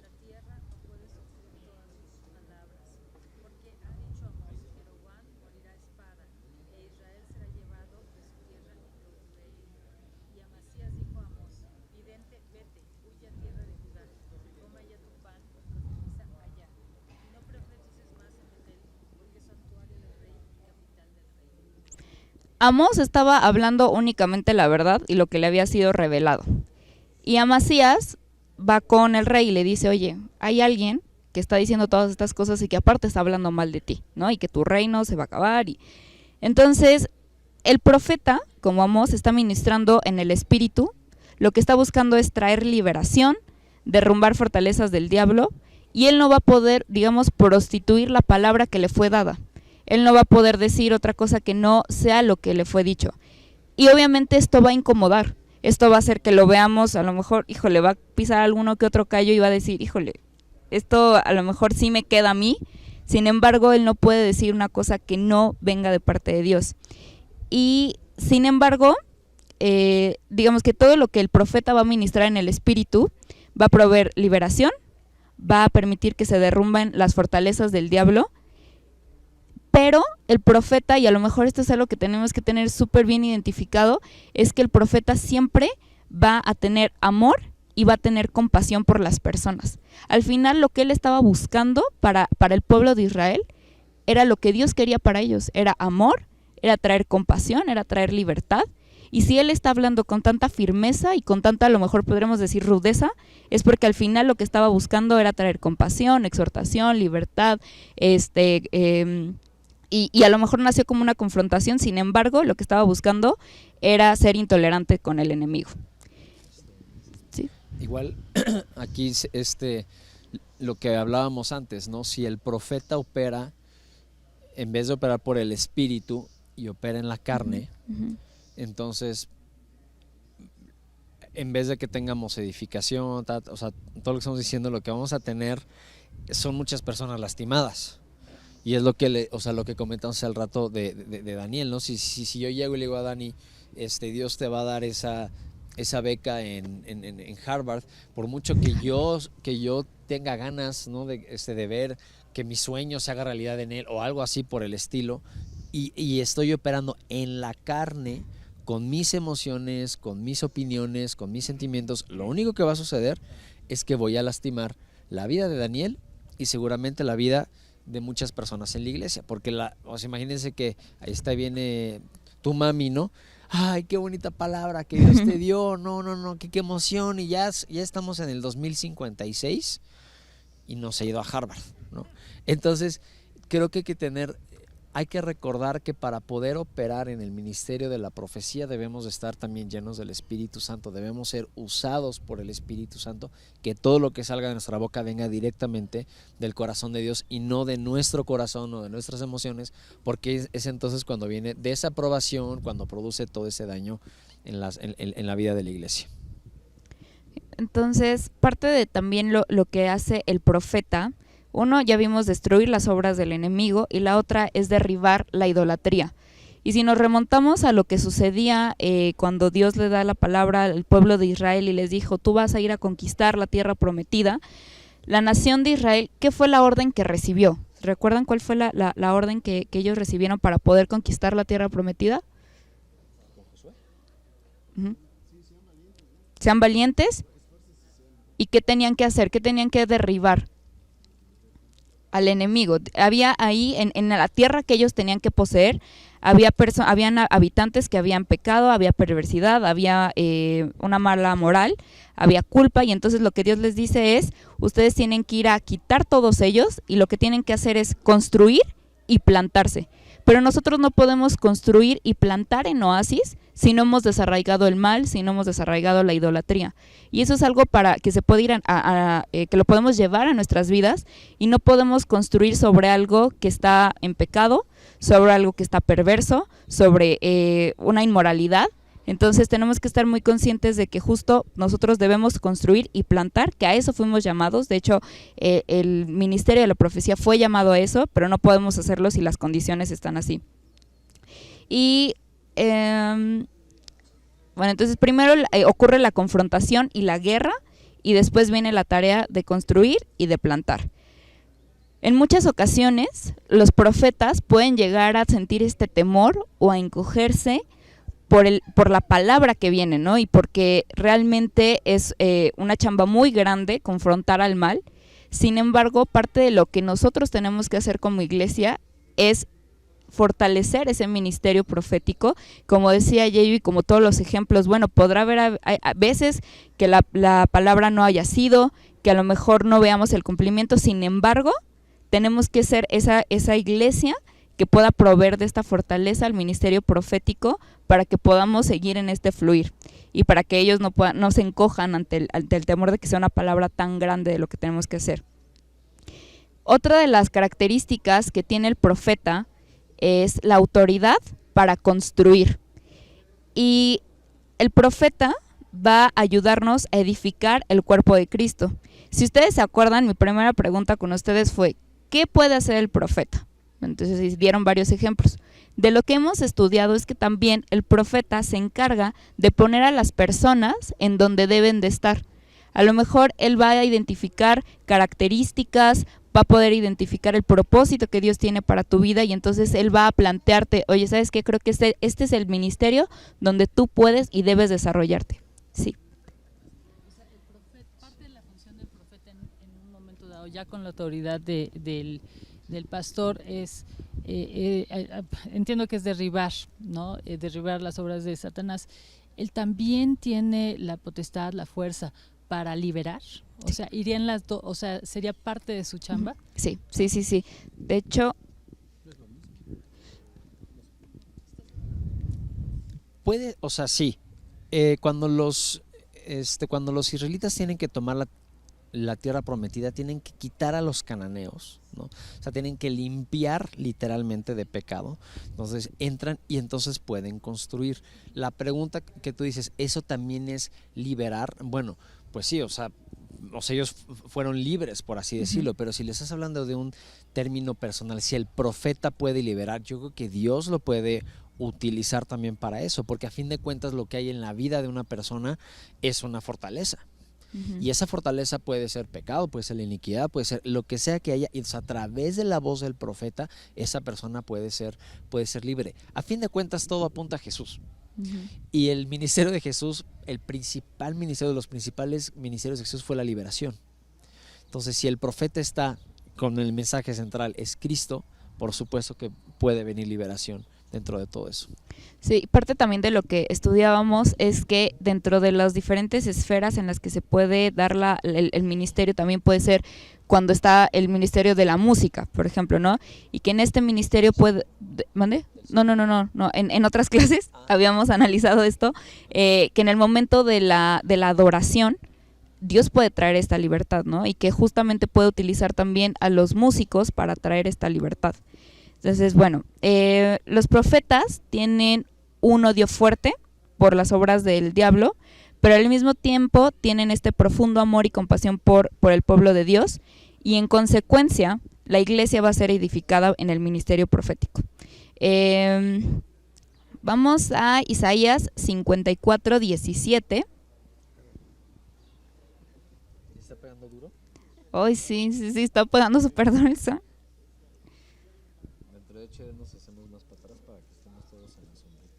La tierra no puede sostener todas sus palabras. Porque ha dicho Amós: Jeroboam morirá a espada, e Israel será llevado de su tierra en cautiverio. Y Amasías dijo a Amós: vidente, vete, huye a tierra de Judá, come allá tu pan y profetiza allá. Y no profetices más en Betel, porque es santuario del rey y capital del rey. Amós estaba hablando únicamente la verdad y lo que le había sido revelado. Y Amasías va con el rey y le dice, oye, hay alguien que está diciendo todas estas cosas y que aparte está hablando mal de ti, ¿no? Y que tu reino se va a acabar. Y entonces, el profeta, como Amós, está ministrando en el Espíritu. Lo que está buscando es traer liberación, derrumbar fortalezas del diablo, y él no va a poder, digamos, prostituir la palabra que le fue dada. Él no va a poder decir otra cosa que no sea lo que le fue dicho. Y obviamente esto va a incomodar. Esto va a hacer que lo veamos, a lo mejor, híjole, va a pisar alguno que otro callo y va a decir, híjole, esto a lo mejor sí me queda a mí. Sin embargo, él no puede decir una cosa que no venga de parte de Dios. Y sin embargo, digamos que todo lo que el profeta va a ministrar en el Espíritu va a proveer liberación, va a permitir que se derrumben las fortalezas del diablo. Pero el profeta, y a lo mejor esto es algo que tenemos que tener súper bien identificado, es que el profeta siempre va a tener amor y va a tener compasión por las personas. Al final lo que él estaba buscando para el pueblo de Israel era lo que Dios quería para ellos, era amor, era traer compasión, era traer libertad. Y si él está hablando con tanta firmeza y con tanta, a lo mejor podremos decir rudeza, es porque al final lo que estaba buscando era traer compasión, exhortación, libertad, y a lo mejor nació como una confrontación. Sin embargo, lo que estaba buscando era ser intolerante con el enemigo. ¿Sí? Igual aquí lo que hablábamos antes, ¿no? Si el profeta opera, en vez de operar por el espíritu y opera en la carne, entonces en vez de que tengamos edificación, o sea, todo lo que estamos diciendo, lo que vamos a tener son muchas personas lastimadas. Y es lo que lo que comentamos al rato de Daniel, ¿no? Si yo llego y le digo a Dani, Dios te va a dar esa beca en Harvard, por mucho que yo tenga ganas, ¿no? de ver que mi sueño se haga realidad en él o algo así por el estilo, y estoy operando en la carne con mis emociones, con mis opiniones, con mis sentimientos, lo único que va a suceder es que voy a lastimar la vida de Daniel y seguramente la vida de muchas personas en la iglesia, porque imagínense que ahí viene tu mami, ¿no? Ay, qué bonita palabra que Dios te dio, no, qué emoción, y ya estamos en el 2056 y no se ha ido a Harvard, ¿no? Entonces, creo que hay que tener hay que recordar que para poder operar en el ministerio de la profecía debemos de estar también llenos del Espíritu Santo, debemos ser usados por el Espíritu Santo, que todo lo que salga de nuestra boca venga directamente del corazón de Dios y no de nuestro corazón o de nuestras emociones, porque es entonces cuando viene desaprobación, cuando produce todo ese daño en la vida de la iglesia. Entonces, parte de también lo que hace el profeta, uno, ya vimos destruir las obras del enemigo, y la otra es derribar la idolatría. Y si nos remontamos a lo que sucedía cuando Dios le da la palabra al pueblo de Israel y les dijo, tú vas a ir a conquistar la tierra prometida, la nación de Israel, ¿qué fue la orden que recibió? ¿Recuerdan cuál fue la orden que ellos recibieron para poder conquistar la tierra prometida? Sean valientes. ¿Y qué tenían que hacer? ¿Qué tenían que derribar? Al enemigo. Había ahí en la tierra que ellos tenían que poseer, habían habitantes que habían pecado, había perversidad, había una mala moral, había culpa, y entonces lo que Dios les dice es, ustedes tienen que ir a quitar todos ellos y lo que tienen que hacer es construir y plantarse. Pero nosotros no podemos construir y plantar en Oasis si no hemos desarraigado el mal, si no hemos desarraigado la idolatría. Y eso es algo para que se puede ir que lo podemos llevar a nuestras vidas, y no podemos construir sobre algo que está en pecado, sobre algo que está perverso, sobre una inmoralidad. Entonces tenemos que estar muy conscientes de que justo nosotros debemos construir y plantar, que a eso fuimos llamados. De hecho, el ministerio de la profecía fue llamado a eso, pero no podemos hacerlo si las condiciones están así. Y bueno, entonces primero ocurre la confrontación y la guerra, y después viene la tarea de construir y de plantar. En muchas ocasiones los profetas pueden llegar a sentir este temor o a encogerse por la palabra que viene, ¿no? Y porque realmente es una chamba muy grande confrontar al mal. Sin embargo, parte de lo que nosotros tenemos que hacer como iglesia es fortalecer ese ministerio profético. Como decía Yeyo, como todos los ejemplos, bueno, podrá haber a veces que la palabra no haya sido, que a lo mejor no veamos el cumplimiento. Sin embargo, tenemos que ser esa iglesia que pueda proveer de esta fortaleza al ministerio profético para que podamos seguir en este fluir y para que ellos no se encojan ante el temor de que sea una palabra tan grande de lo que tenemos que hacer. Otra de las características que tiene el profeta es la autoridad para construir. Y el profeta va a ayudarnos a edificar el cuerpo de Cristo. Si ustedes se acuerdan, mi primera pregunta con ustedes fue, ¿qué puede hacer el profeta? Entonces dieron varios ejemplos. De lo que hemos estudiado es que también el profeta se encarga de poner a las personas en donde deben de estar. A lo mejor él va a identificar características, va a poder identificar el propósito que Dios tiene para tu vida, y entonces él va a plantearte, oye, ¿sabes qué? Creo que este es el ministerio donde tú puedes y debes desarrollarte. Sí. O sea, parte de la función del profeta en un momento dado, ya con la autoridad del pastor, es entiendo que es derribar, ¿no? Derribar las obras de Satanás. Él también tiene la potestad, la fuerza para liberar. O sea, irían las dos, o sea, sería parte de su chamba. Sí. De hecho, puede, o sea, sí. Cuando los israelitas tienen que tomar la tierra prometida, tienen que quitar a los cananeos, ¿no? O sea, tienen que limpiar literalmente de pecado. Entonces entran y entonces pueden construir. La pregunta que tú dices, ¿eso también es liberar? Bueno, pues sí, o sea, ellos fueron libres, por así decirlo, pero si le estás hablando de un término personal, si el profeta puede liberar, yo creo que Dios lo puede utilizar también para eso, porque a fin de cuentas lo que hay en la vida de una persona es una fortaleza. Y esa fortaleza puede ser pecado, puede ser la iniquidad, puede ser lo que sea que haya, y a través de la voz del profeta esa persona puede ser libre. A fin de cuentas todo apunta a Jesús. Y el ministerio de Jesús, el principal ministerio de los principales ministerios de Jesús fue la liberación. Entonces, si el profeta está con el mensaje central es Cristo, por supuesto que puede venir liberación dentro de todo eso. Sí, parte también de lo que estudiábamos es que dentro de las diferentes esferas en las que se puede dar el ministerio, también puede ser cuando está el ministerio de la música, por ejemplo, ¿no? Y que en este ministerio puede... ¿Mande? No, en otras clases habíamos analizado esto, que en el momento de la adoración, Dios puede traer esta libertad, ¿no? Y que justamente puede utilizar también a los músicos para traer esta libertad. Entonces, bueno, los profetas tienen un odio fuerte por las obras del diablo, pero al mismo tiempo tienen este profundo amor y compasión por el pueblo de Dios, y en consecuencia la iglesia va a ser edificada en el ministerio profético. Vamos a Isaías 54:17. ¿Está pegando duro? Ay, sí, está pegando súper duro eso. Dentro de hecho nos hacemos más para atrás para que estemos todos en la sombrita.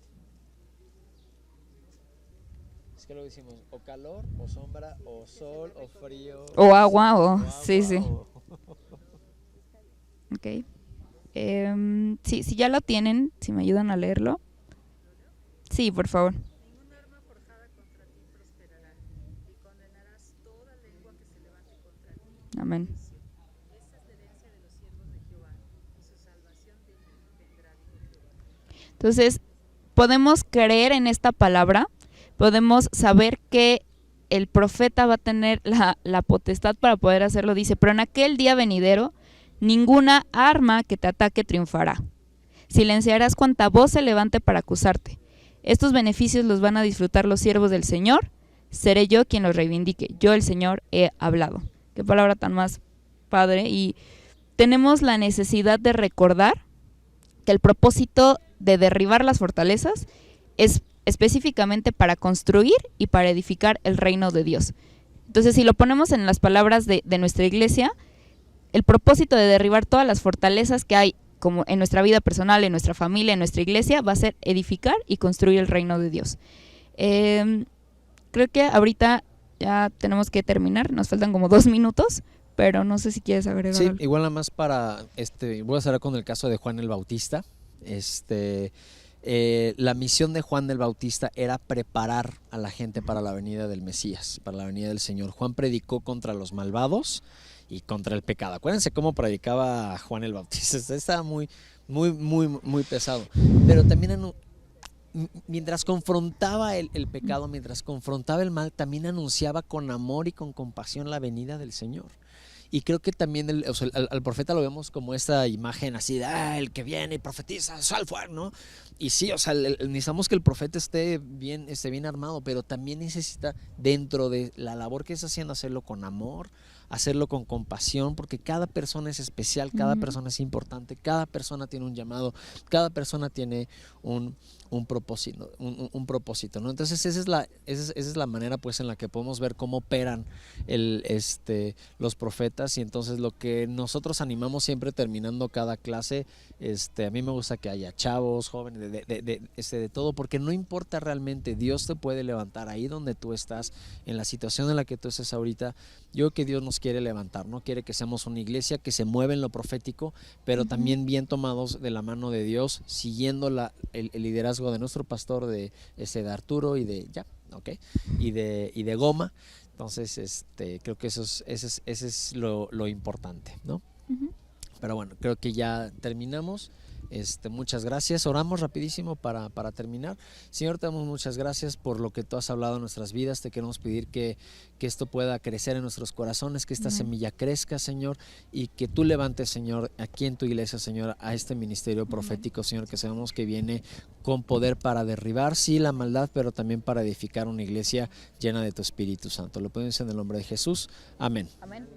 Es que lo decimos, o calor, o sombra, o sol, o frío. O agua, sí. Ok. Sí, si ya lo tienen, si me ayudan a leerlo. Sí, por favor. Ningún arma forjada contra ti prosperará, y condenarás toda lengua que se levante contra ti. Amén. Esta es la herencia de los siervos de Jehová, y su salvación de mí vendrá, dijo Jehová. Entonces, podemos creer en esta palabra, podemos saber que el profeta va a tener la potestad para poder hacerlo. Dice, pero en aquel día venidero, ninguna arma que te ataque triunfará. Silenciarás cuanta voz se levante para acusarte. Estos beneficios los van a disfrutar los siervos del Señor. Seré yo quien los reivindique. Yo, el Señor, he hablado. Qué palabra tan más padre. Y tenemos la necesidad de recordar que el propósito de derribar las fortalezas es específicamente para construir y para edificar el reino de Dios. Entonces, si lo ponemos en las palabras de nuestra iglesia, el propósito de derribar todas las fortalezas que hay como en nuestra vida personal, en nuestra familia, en nuestra iglesia, va a ser edificar y construir el reino de Dios. Creo que ahorita ya tenemos que terminar, nos faltan como 2 minutos, pero no sé si quieres agregar Sí, algo. igual nada más para, voy a cerrar con el caso de Juan el Bautista. La misión de Juan el Bautista era preparar a la gente para la venida del Mesías, para la venida del Señor. Juan predicó contra los malvados y contra el pecado. Acuérdense cómo predicaba Juan el Bautista. Estaba muy pesado. Pero también mientras confrontaba el pecado, mientras confrontaba el mal, también anunciaba con amor y con compasión la venida del Señor. Y creo que también al profeta lo vemos como esta imagen así de el que viene y profetiza, sal fuera, ¿no? Y sí, necesitamos que el profeta esté bien armado, pero también necesita, dentro de la labor que está haciendo, hacerlo con amor, hacerlo con compasión, porque cada persona es especial, cada persona es importante, cada persona tiene un llamado, cada persona tiene un propósito, ¿no? Entonces esa es la manera pues en la que podemos ver cómo operan los profetas. Y entonces lo que nosotros animamos siempre terminando cada clase, a mí me gusta que haya chavos, jóvenes, de todo, porque no importa realmente, Dios te puede levantar ahí donde tú estás, en la situación en la que tú estés ahorita. Yo creo que Dios nos quiere levantar, no quiere que seamos una iglesia que se mueve en lo profético, pero también bien tomados de la mano de Dios, siguiendo el liderazgo de nuestro pastor, de Arturo y de Goma. Entonces creo que ese es lo importante, ¿no? Pero bueno, creo que ya terminamos. Muchas gracias. Oramos rapidísimo para terminar. Señor, te damos muchas gracias por lo que tú has hablado en nuestras vidas. Te queremos pedir que esto pueda crecer en nuestros corazones, que esta semilla crezca, Señor, y que tú levantes, Señor, aquí en tu iglesia, Señor, a este ministerio profético, Señor, que sabemos que viene con poder para derribar, sí, la maldad, pero también para edificar una iglesia llena de tu Espíritu Santo. Lo pedimos en el nombre de Jesús. Amén. Amén.